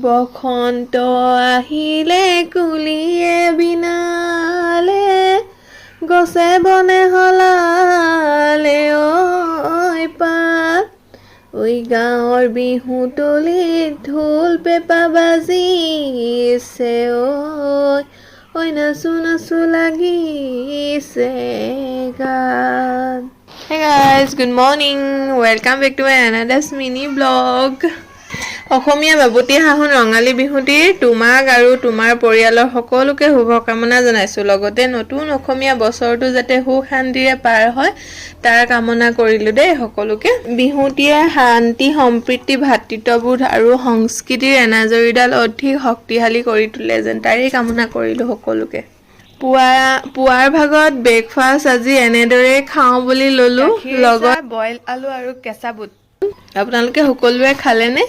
বসন্ত আহিলে কুলিয়ে বিনালে গছে বনে হলালে ঐ পাত ঐ গাঁৱৰ বিহুতলিত ঢোল পেঁপা বাজিছে ঐ নাচো নাচো লাগিছে গান Hey guys, good morning. Welcome back to my another mini vlog. অসমীয়া বাবুতি হাহুন ৰঙালী বিহুটিৰ তোমাক আৰু তোমাৰ পৰিয়ালৰ সকলোকে শুভকামনা জনাইছো লগতে নতুন অসমীয়া বছৰটো যাতে সুখ শান্তিৰে পাৰ হয় তাৰ কামনা কৰিলো দেই সকলোকে বিহুটিয়ে শান্তি সম্প্ৰীতি ভাতৃত্ববোধ আৰু সংস্কৃতিৰ এনাজৰীডাল অধিক শক্তিশালী কৰি তোলে যেন তাৰেই কামনা কৰিলো সকলোকে পুৱাৰ ভাগত ব্ৰেকফাষ্ট আজি এনেদৰে খাওঁ বুলি ললো লগত বইল আলু আৰু কেঁচা বুট আপোনালোকে সকলোৱে খালেনে